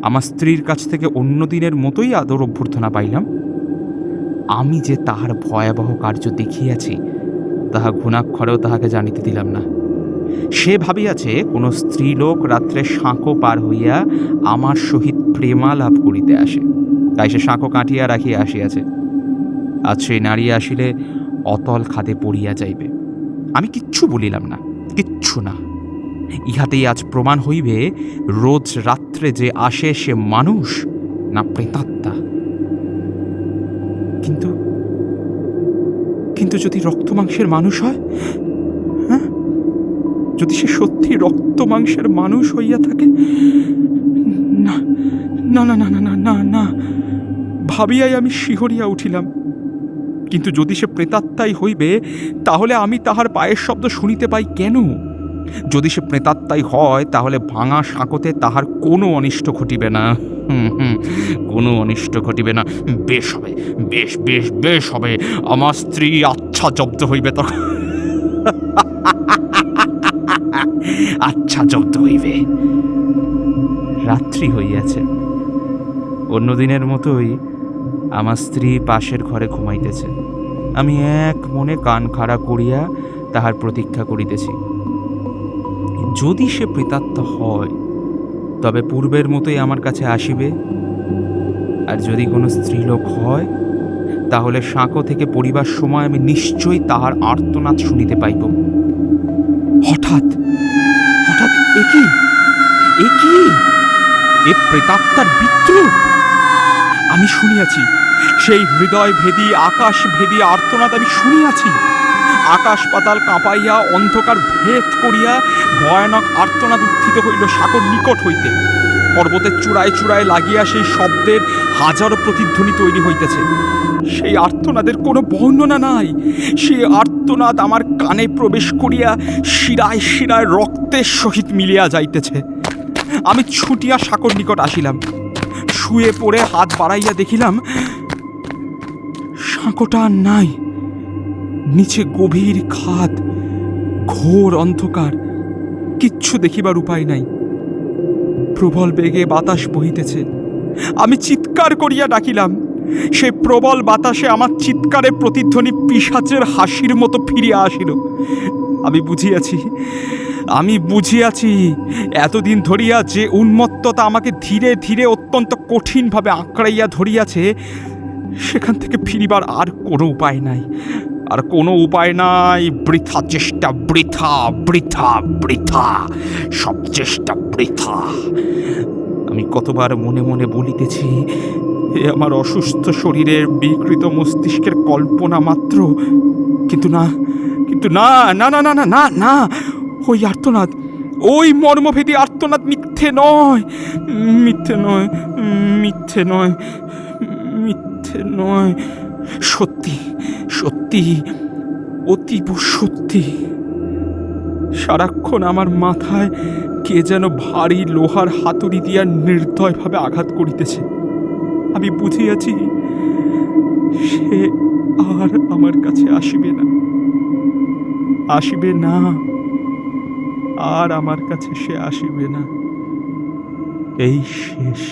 আমার স্ত্রীর কাছ থেকে অন্য দিনের মতোই আদর অভ্যর্থনা পাইলাম। আমি যে তাহার ভয়াবহ কার্য দেখিয়াছি তাহা ঘুণাক্ষরেও তাহাকে জানিতে দিলাম না। সে ভাবিয়াছে কোনো স্ত্রীলোক রাত্রে সাঁকো পার হইয়া আমার সহিত প্রেমালাপ করিতে আসে, তাই সে সাঁকো কাটিয়া রাখিয়া আসিয়াছে। আজ সেই নারী আসিলে অতল খাদে পড়িয়া যাইবে। আমি কিচ্ছু বলিলাম না, কিচ্ছু না। ইহাতেই আজ প্রমাণ হইবে রোজ রাত্রে যে আসে সে মানুষ না প্রেতাত্মা। কিন্তু কিন্তু যদি রক্ত মাংসের মানুষ হয়, হ্যাঁ, যদি সে সত্যি রক্ত মাংসের মানুষ হইয়া থাকে, না না না না না না না, ভাবিয়াই আমি শিহরিয়া উঠিলাম। কিন্তু যদি সে প্রেতাত্মাই হইবে, তাহলে আমি তাহার পায়ের শব্দ শুনিতে পাই কেন? যদি সে প্রেতাত্মাই হয়, তাহলে ভাঙা সাঁকোতে তাহার কোনো অনিষ্ট ঘটিবে না। কোনো অনিষ্ট ঘটিবে না। বেশ হবে, বেশ বেশ বেশ হবে। আমার স্ত্রী আচ্ছা জব্দ হইবে তখন। আচ্ছা জব্দ হইবে। রাত্রি হইয়াছে। অন্যদিনের মতোই আমার স্ত্রী পাশের ঘরে ঘুমাইতেছে। আমি এক মনে কান খাড়া করিয়া তাহার প্রতীক্ষা করিতেছি। যদি সে প্রেতাত্মা হয়, তবে পূর্বের মতোই আমার কাছে আসিবে। আর যদি কোনো স্ত্রীলোক হয়, তাহলে সাঁকো থেকে পড়িবার সময় আমি নিশ্চয়ই তাহার আর্তনাদ শুনিতে পাইব। হঠাৎ হঠাৎ এ প্রেতাত্মার বিদ্রুপ! আমি শুনিয়াছি সেই হৃদয় ভেদী আকাশ ভেদী আর্তনাদ আমি শুনিয়াছি। আকাশ পাতাল কাঁপাইয়া অন্ধকার ভেদ করিয়া ভয়ানক আর্তনাদ উত্থিত হইল সাঁকোর নিকট হইতে। পর্বতের চূড়ায় চূড়ায় লাগিয়া সেই শব্দের হাজারো প্রতিধ্বনি তৈরি হইতেছে। সেই আর্তনাদের কোনো বর্ণনা নাই। সেই আর্তনাদ আমার কানে প্রবেশ করিয়া শিরায় শিরায় রক্তের সহিত মিলিয়া যাইতেছে। আমি ছুটিয়া সাঁকোর নিকট আসিলাম। শুয়ে পড়ে হাত বাড়াইয়া দেখিলাম সাঁকোটা আর নাই। নিচে গভীর খাদ, ঘোর অন্ধকার, কিচ্ছু দেখিবার উপায় নাই। প্রবল বেগে বাতাস বহিতেছে। আমি চিৎকার করিয়া ডাকিলাম। সে প্রবল বাতাসে আমার চিৎকারের প্রতিধ্বনি পিশাচের হাসির মতো ফিরিয়া আসিল। আমি বুঝিয়াছি এতদিন ধরিয়া যে উন্মত্ততা আমাকে ধীরে ধীরে অত্যন্ত কঠিনভাবে আঁকড়াইয়া ধরিয়াছে, সেখান থেকে ফিরিবার আর কোনো উপায় নাই। বৃথা চেষ্টা, বৃথা বৃথা বৃথা, সব চেষ্টা বৃথা। আমি কতবার মনে মনে বলিতেছি, এ আমার অসুস্থ শরীরের বিকৃত মস্তিষ্কের কল্পনা মাত্র। কিন্তু না, না না না না না না, ওই আর্তনাদ, ওই মর্মভেদী আর্তনাদ মিথ্যে নয়, মিথ্যে নয়, মিথ্যে নয়, মিথ্যে নয়, সত্যি সত্যি, অতীব সত্যি। সারাক্ষণ আমার মাথায় কে যেন ভারী লোহার হাতুড়ি দিয়া নির্দয়ভাবে আঘাত করিতেছে। আমি বুঝিয়াছি সে আর আমার কাছে আসিবে না, আসিবে না, আর আমার কাছে সে আসিবে না। এই শেষ।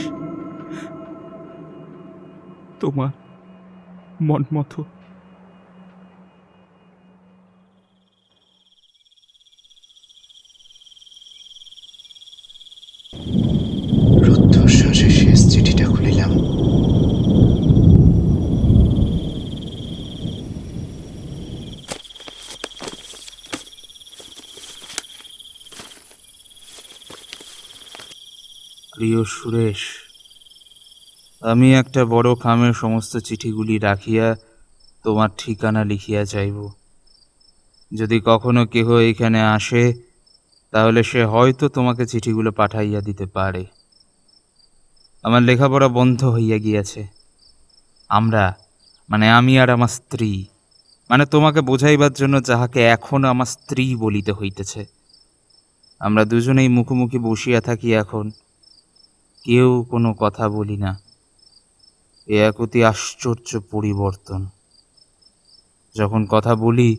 তোমার মন মতো। রুদ্ধশ্বাসে শেষ চিঠিটা খুলিলাম। প্রিয় সুরেশ, আমি একটা বড় খামে সমস্ত চিঠিগুলি রাখিয়া তোমার ঠিকানা লিখিয়া যাইব। যদি কখনো কেহ এখানে আসে, তাহলে সে হয়তো তোমাকে চিঠিগুলো পাঠাইয়া দিতে পারে। আমার লেখাপড়া বন্ধ হইয়া গিয়াছে। আমরা মানে আমি আর আমার স্ত্রী, মানে তোমাকে বোঝাইবার জন্য যাহাকে এখন আমার স্ত্রী বলিতে হইতেছে, আমরা দুজনেই মুখোমুখি বসিয়া থাকি এখন। কেউ কোনো কথা বলি না। এ এক অতি আশ্চর্য পরিবর্তন। যখন কথা বলি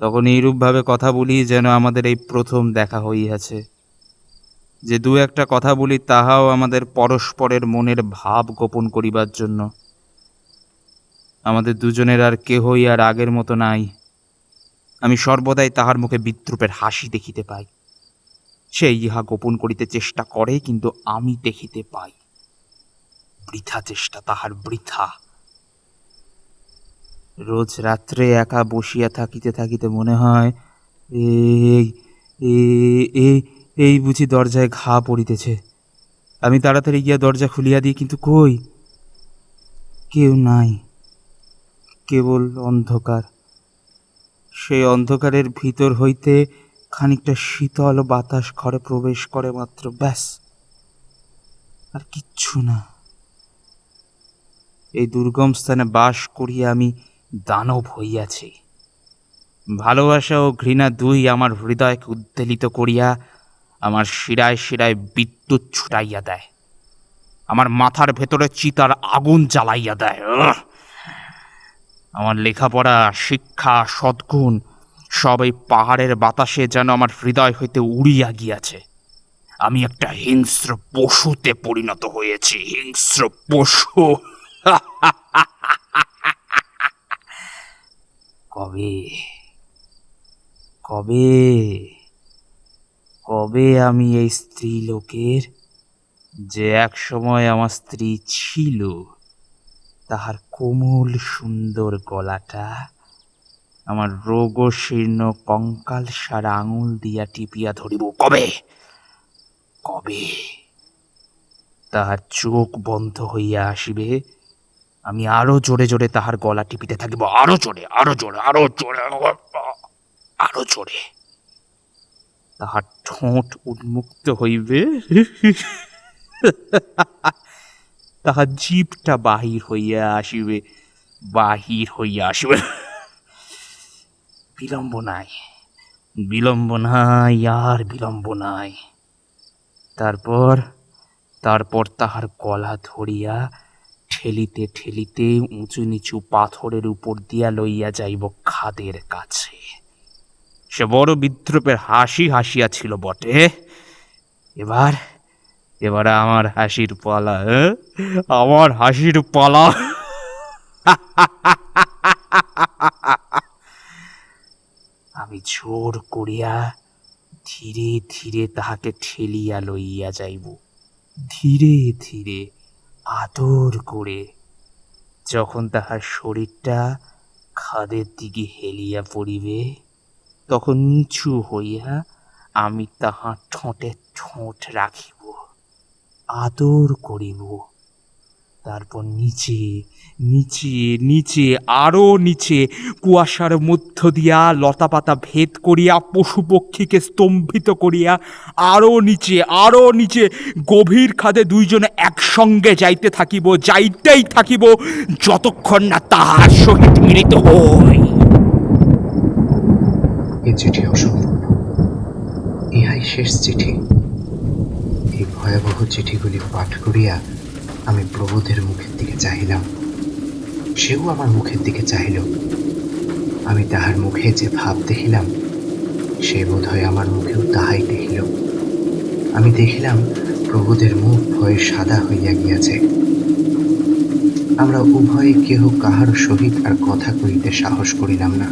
তখন এইরূপভাবে কথা বলি যেন আমাদের এই প্রথম দেখা হইয়াছে। যে দু একটা কথা বলি তাহাও আমাদের পরস্পরের মনের ভাব গোপন করিবার জন্য। আমাদের দুজনের আর কেহই আর আগের মতো নাই। আমি সর্বদাই তাহার মুখে বিদ্রুপের হাসি দেখিতে পাই। সে ইহা গোপন করিতে চেষ্টা করে, কিন্তু আমি দেখিতে পাই। বৃথা চেষ্টা তাহার, বৃথা। রোজ রাত্রে একা বসিয়া থাকিতে থাকিতে মনে হয় এই এই এই বুঝি দরজায় ঘা পড়িতেছে। আমি তাড়াতাড়ি গিয়া দরজা খুলিয়া দিই, কিন্তু কই, কেউ নাই, কেবল অন্ধকার। সেই অন্ধকারের ভিতর হইতে খানিকটা শীতল বাতাস ঘরে প্রবেশ করে মাত্র, ব্যাস, আর কিচ্ছু না। এই দুর্গম স্থানে বাস করিয়া আমি দানব হইয়াছি। ভালোবাসা ও ঘৃণা দুই আমার হৃদয়কে উদ্বেলিত করিয়া আমার শিরায় শিরায় বিদ্যুৎ ছুটাইয়া দেয়, আমার মাথার ভেতরে চিতার আগুন জ্বালাইয়া দেয়। আমার লেখাপড়া, শিক্ষা, সদ্গুণ সব এই পাহাড়ের বাতাসে যেন আমার হৃদয় হইতে উড়িয়া গিয়াছে। আমি একটা হিংস্র পশুতে পরিণত হয়েছি, হিংস্র পশু। কবে কবে কবে আমি এই স্ত্রী লোকের, যে এক সময় আমার স্ত্রী ছিল, তাহার কোমল সুন্দর গলাটা আমার রোগশীর্ণ কঙ্কাল সারা আঙুল দিয়া টিপিয়া ধরিব? কবে কবে তাহার চোখ বন্ধ হইয়া আসিবে, আমি আরো জোরে জোরে তাহার গলা টিপিতে থাকিব, আরো জোরে, আরো জোরে, আরো জোরে, আরো জোরে। তাহার ঠোঁট উন্মুক্ত হইবে, তাহার জিভটা বাহির হইয়া আসিবে, বাহির হইয়া আসিবে। বিলম্ব নাই, বিলম্ব নাই, আর বিলম্ব নাই। তারপর তারপর তাহার গলা ধরিয়া ঠেলিতে ঠেলিতে উঁচু নিচু পাথরের উপর দিয়া লইয়া যাইব খাদের কাছে। সে বড় বিদ্রুপের হাসি হাসিয়াছিল বটে। এবার এবার আমার হাসির পালা, আমার হাসির পালা। আমি জোর করিয়া ধীরে ধীরে তাহাকে ঠেলিয়া লইয়া যাইব, ধীরে ধীরে, আদর করে। যখন তাহার শরীরটা খাদের দিকে হেলিয়া পড়িবে, তখন নিচু হইয়া আমি তাহার ঠোঁটে ঠোঁট রাখিব, আদর করিব। তারপর নিচে নিচে নিচে, আরো নিচে, কুয়াশার মধ্য দিয়া লতাপাতা ভেদ করিয়া, পশু পক্ষীকে স্তম্ভিত করিয়া, আরো নিচে, আরো নিচে, গভীর খাদে দুইজনে একসঙ্গে যাইতে থাকিব, যাইতেই থাকিব, যতক্ষণ না তাহার সহিত মিলিত হই। এ চিঠি অসম্পূর্ণ। ইহাই শেষ চিঠি। এই ভয়াবহ চিঠিগুলি পাঠ করিয়া আমি প্রবোধের মুখের দিকে চাহিলাম। সেও আমার মুখের দিকে চাহিল। আমি তাহার মুখে যে ভাব দেখিলাম, সে বোধ হয় আমার মুখেও তাহাই দেখিল। আমি দেখিলাম প্রবোধের মুখ ভয়ে সাদা হইয়া গিয়াছে। আমরা উভয়ে কেহ কাহার সহিত আর কথা কহিতে সাহস করিলাম না।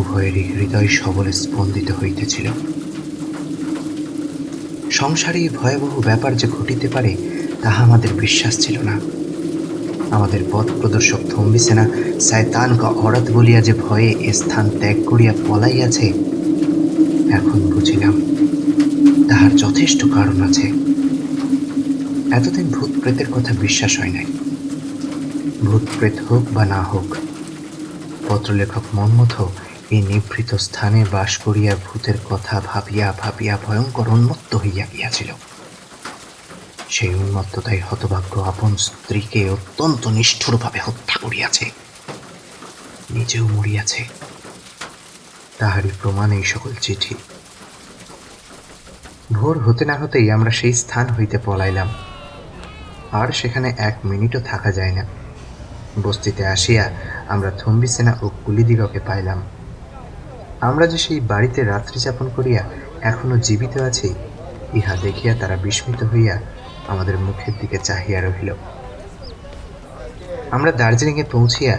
উভয়েরই হৃদয় সবলে স্পন্দিত হইতেছিল। সংসারে এই ভয়াবহ ব্যাপার যে ঘটিতে পারে তাহা আমাদের বিশ্বাস ছিল না। আমাদের পথ প্রদর্শক থম্বিসেনা শয়তান কা অরত বলিয়া যে ভয়ে এ স্থান ত্যাগ করিয়া পলাইয়াছে, এখন বুঝিলাম তাহার যথেষ্ট কারণ আছে। এতদিন ভূত প্রেতের কথা বিশ্বাস হয় নাই। ভূত প্রেত হোক বা না হোক, পত্রলেখক মন্মথ এই নিভৃত স্থানে বাস করিয়া ভূতের কথা ভাবিয়া ভাবিয়া ভয়ঙ্কর উন্মত্ত হইয়া গিয়াছিল। সেই উন্মত্ততাই হতভাগ্য আপন স্ত্রীকে অত্যন্ত নিষ্ঠুরভাবে হত্যা করিয়াছে, নিজেও মরিয়াছে। তাহারই প্রমাণ এই সকল চিঠি। ভোর হতে না হতেই আমরা সেই স্থান হইতে পলাইলাম। আর সেখানে 1 মিনিটও থাকা যায় না। বস্তিতে আসিয়া আমরা থম্বিসেনা ও কুলিদিগকে পাইলাম। আমরা যে সেই বাড়িতে রাত্রি যাপন করিয়া এখনো জীবিত আছি, ইহা দেখিয়া তারা বিস্মিত হইয়া আমাদের মুখের দিকে চাহিয়া রহিল। আমরা দার্জিলিংয়ে পৌঁছিয়া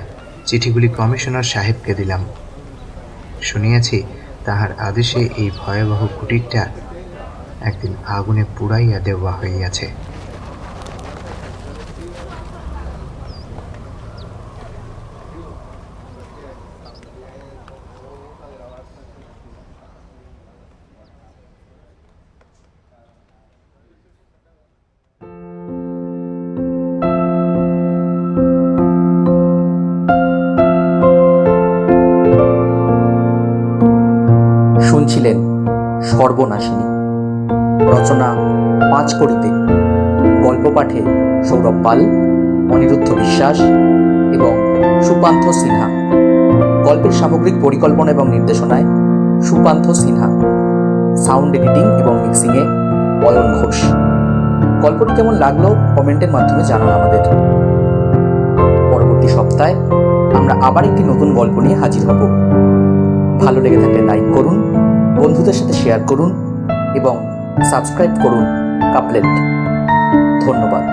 চিঠিগুলি কমিশনার সাহেবকে দিলাম। শুনিয়াছি তাহার আদেশে এই ভয়াবহ কুটিরটা একদিন আগুনে পুড়াইয়া দেওয়া হইয়াছে। শুনছিলেন সর্বনাশিনী, রচনা পাঁচকড়িতে, গল্প পাঠে সৌরভ পাল, অনিরুদ্ধ বিশ্বাস এবং সুপান্থ সিনহা। গল্পের সামগ্রিক পরিকল্পনা এবং নির্দেশনায় সুপান্থ সিনহা, সাউন্ড এডিটিং এবং মিক্সিংয়ে অয়ন ঘোষ। গল্পটি কেমন লাগলো কমেন্টের মাধ্যমে জানান আমাদের। পরবর্তী সপ্তাহে আমরা আবার একটি নতুন গল্প নিয়ে হাজির হব। ভালো লেগে থাকলে লাইক করুন, বন্ধুদের সাথে শেয়ার করুন এবং সাবস্ক্রাইব করুন কাপলেট। ধন্যবাদ।